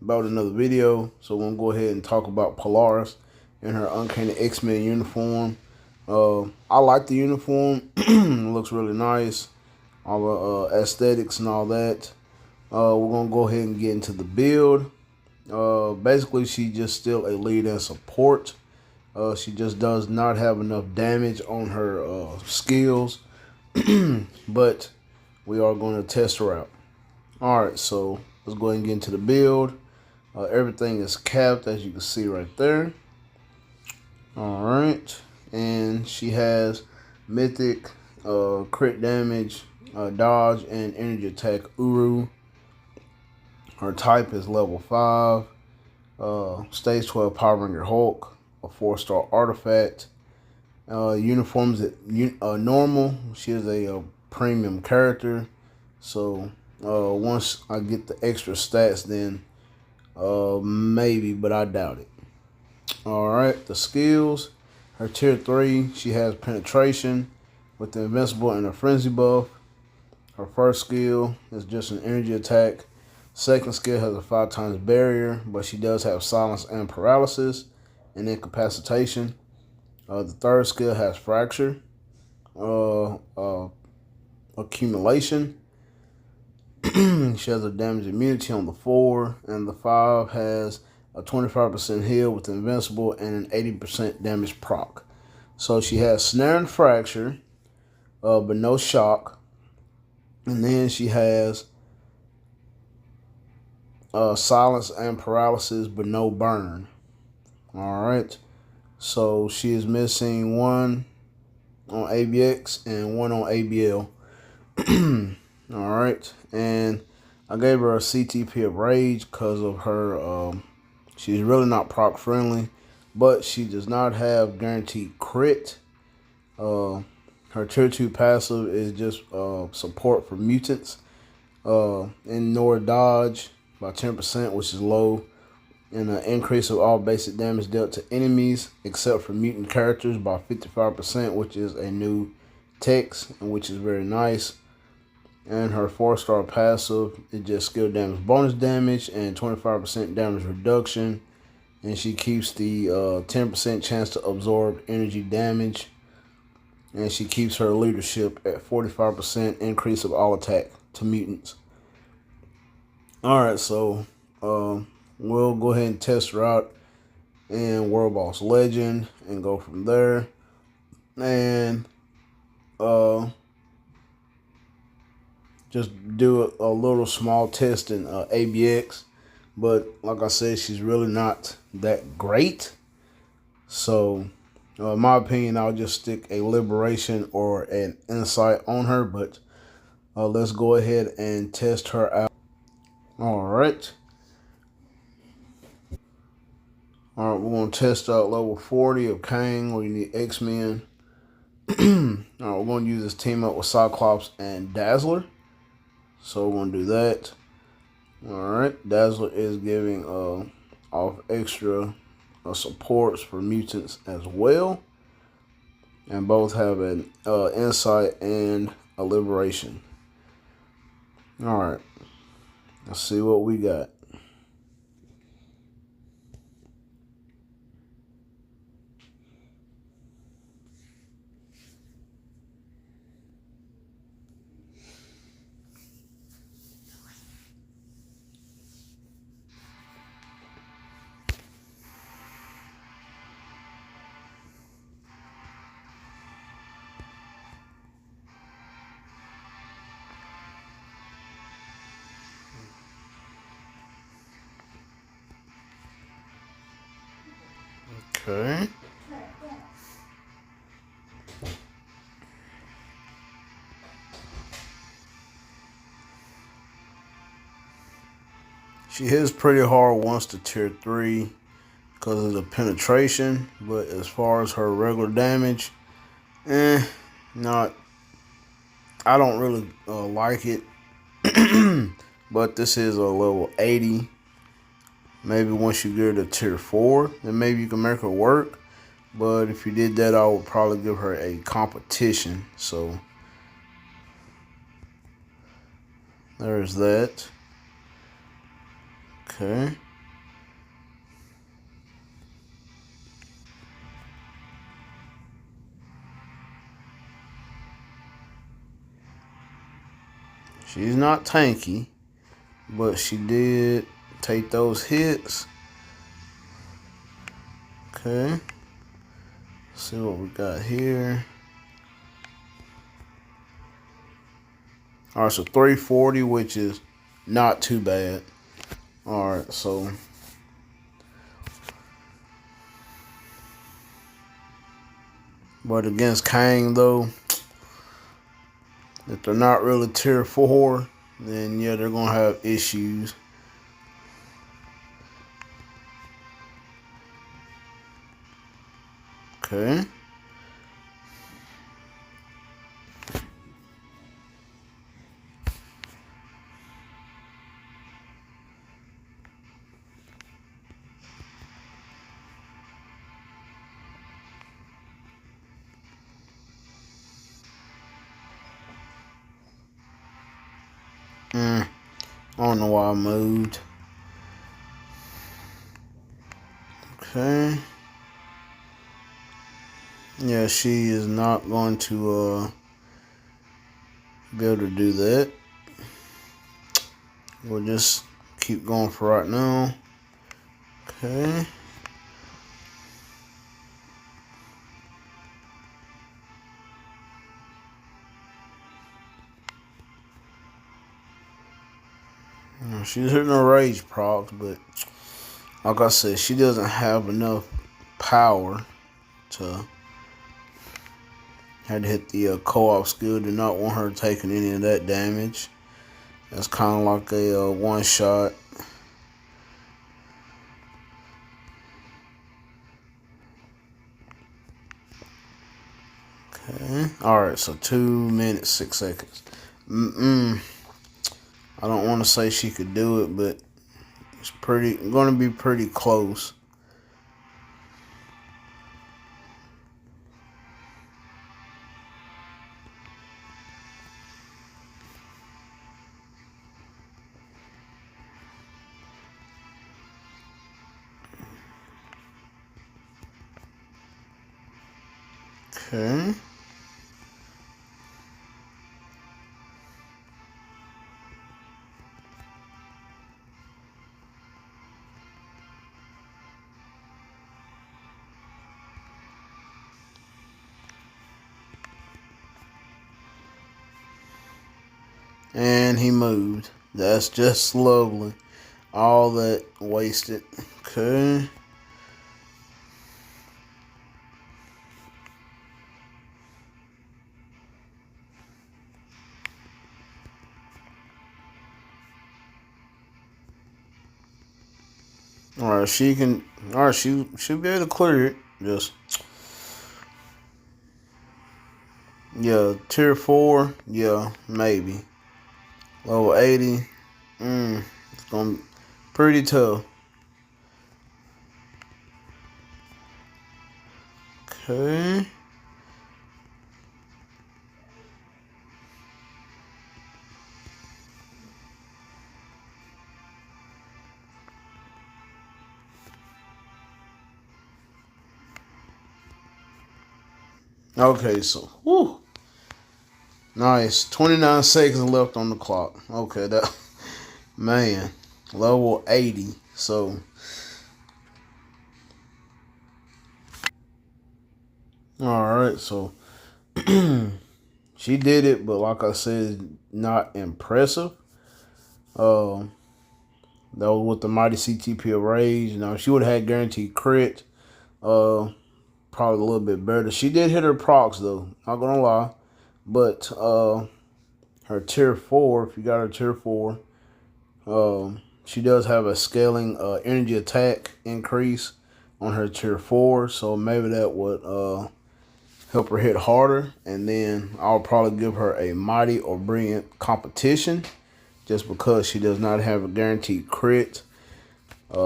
about another video. So we're gonna go ahead and talk about Polaris in her Uncanny X-Men uniform. I like the uniform. It looks really nice. All the aesthetics and all that. We're gonna go ahead and get into the build. Basically, she's just still a lead and support. She just does not have enough damage on her skills, but we are going to test her out. Alright, so let's go ahead and get into the build. Everything is capped, as you can see right there. Alright, and she has mythic, crit damage, dodge, and energy attack Uru. Her type is level 5. Stage 12 Power Ranger Hulk, a 4-star artifact. Uniforms at normal. She is a premium character. So once I get the extra stats, then maybe, but I doubt it. Alright, the skills. Her tier 3, she has penetration with the invincible and a frenzy buff. Her first skill is just an energy attack. Second skill has a 5x barrier, but she does have silence and paralysis and incapacitation. The third skill has fracture, accumulation. She has a damage immunity on the 4, and the 5 has a 25% heal with invincible and an 80% damage proc. So she has snare and fracture, but no shock. And then she has silence and paralysis, but no burn. Alright, so she is missing 1 on ABX and 1 on ABL. Alright, and I gave her a CTP of Rage because of her, she's really not proc friendly, but she does not have guaranteed crit. Her tier 2 passive is just support for mutants. Ignore dodge by 10%, which is low, and an increase of all basic damage dealt to enemies except for mutant characters by 55%, which is a new text, and which is very nice. And her 4-star passive is just skill damage bonus damage and 25% damage reduction, and she keeps the 10% chance to absorb energy damage, and she keeps her leadership at 45% increase of all attack to mutants. Alright, so we'll go ahead and test her out in World Boss Legend and go from there. And just do a little small test in ABX. But like I said, she's really not that great. So in my opinion, I'll just stick a liberation or an insight on her. But let's go ahead and test her out. Alright. Alright, we're going to test out level 40 of Kang, where you need X-Men. Alright, we're going to use this team up with Cyclops and Dazzler. So we're going to do that. Alright, Dazzler is giving off extra supports for mutants as well. And both have an insight and a liberation. Alright, let's see what we got. Okay. She hits pretty hard once to tier 3 because of the penetration, but as far as her regular damage, not. I don't really like it. But this is a level 80. Maybe once you get her to tier 4, then maybe you can make her work. But if you did that, I would probably give her a competition. So there's that. Okay. She's not tanky, but she did take those hits. Okay. Let's see what we got here. All right, so 340, which is not too bad. All right, so but against Kang though, if they're not really tier 4, then yeah, they're gonna have issues. Okay. I don't know why I moved. Okay. Yeah, she is not going to be able to do that. We'll just keep going for right now. Okay. She's hitting her rage procs, but like I said, she doesn't have enough power to had to hit the co-op skill. Do not want her taking any of that damage. That's kind of like a one shot. Okay. All right. So 2 minutes 6 seconds. I don't want to say she could do it, but it's going to be pretty close. Okay. And he moved. That's just lovely. All that wasted. Okay. All right, she can. All right, she should be able to clear it. Just yeah, tier 4. Yeah, maybe level 80. It's gonna be pretty tough. Okay. Okay, so whew, nice. 29 seconds left on the clock. Okay, that man, level 80. So all right, so she did it, but like I said, not impressive. Um, that was with the mighty CTP of Rage. You know, she would have had guaranteed crit. Probably a little bit better. She did hit her procs though. Not gonna lie, but her tier 4. If you got her tier 4, she does have a scaling energy attack increase on her tier 4. So maybe that would help her hit harder. And then I'll probably give her a mighty or brilliant competition, just because she does not have a guaranteed crit. We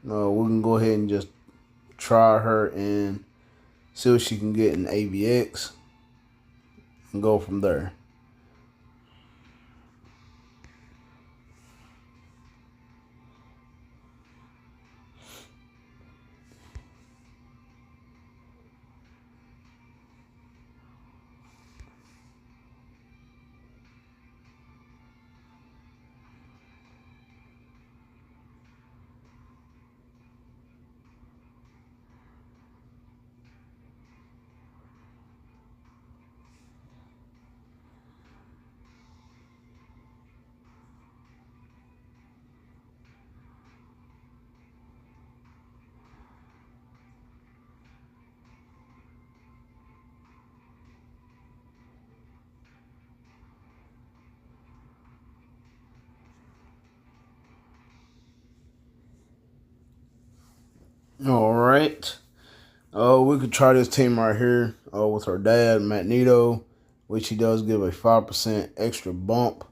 can go ahead and just try her and see what she can get in AVX and go from there. All right. We could try this team right here with her dad, Magneto, which he does give a 5% extra bump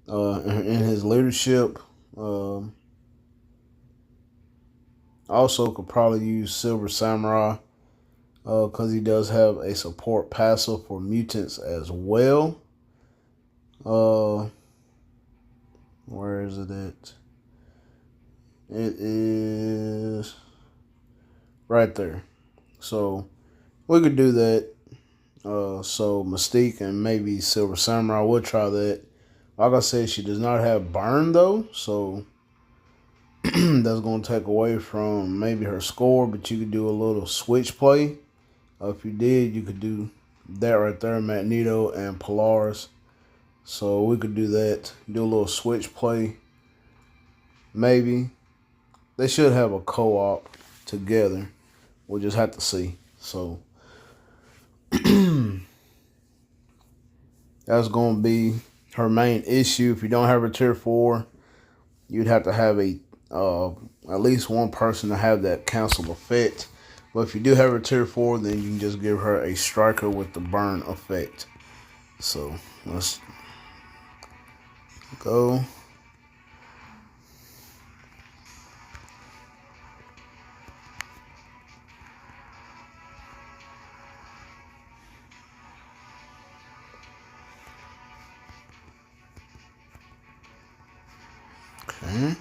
in his leadership. Also could probably use Silver Samurai because he does have a support passive for mutants as well. Where is it at? It is right there. So we could do that. So Mystique and maybe Silver Samurai, we'll try that. Like I said, she does not have burn though, so that's going to take away from maybe her score, but you could do a little switch play. If you did, you could do that right there, Magneto and Polaris. So we could do that, do a little switch play. Maybe. They should have a co-op together. We'll just have to see. So that's going to be her main issue. If you don't have her tier 4, you'd have to have at least one person to have that cancel effect. But if you do have her tier 4, then you can just give her a striker with the burn effect. So let's go. Okay.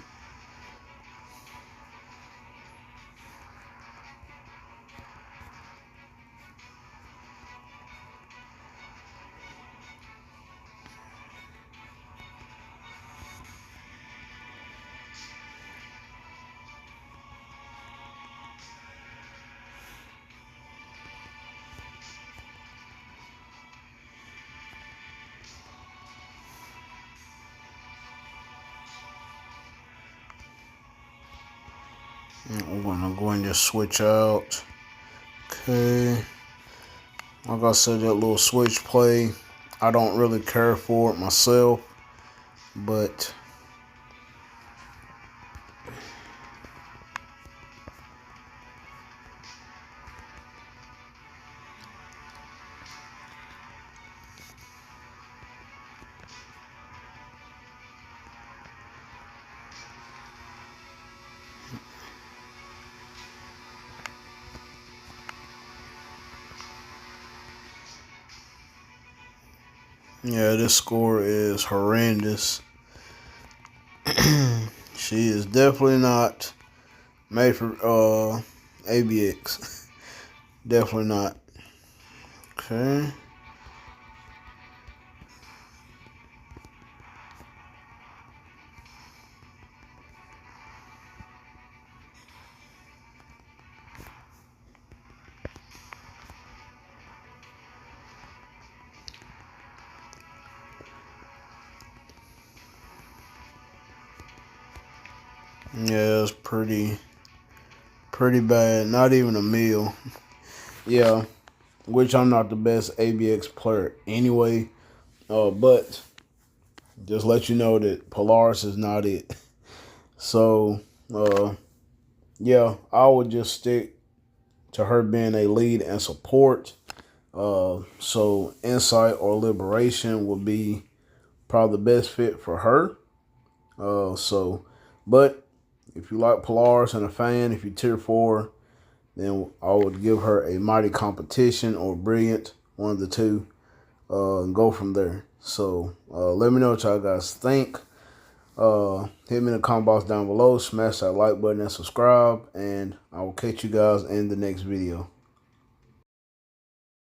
We're gonna go and just switch out. Okay. Like I said, that little switch play, I don't really care for it myself, but yeah, this score is horrendous. She is definitely not made for ABX. Definitely not. Okay. Yeah, it's pretty bad. Not even a meal. Yeah, which I'm not the best ABX player anyway. But just let you know that Polaris is not it. So, yeah, I would just stick to her being a lead and support. So Insight or Liberation would be probably the best fit for her. But if you like Polaris and a fan, if you tier 4, then I would give her a Mighty Competition or Brilliant, one of the two, and go from there. So let me know what y'all guys think. Hit me in the comment box down below, smash that like button and subscribe, and I will catch you guys in the next video.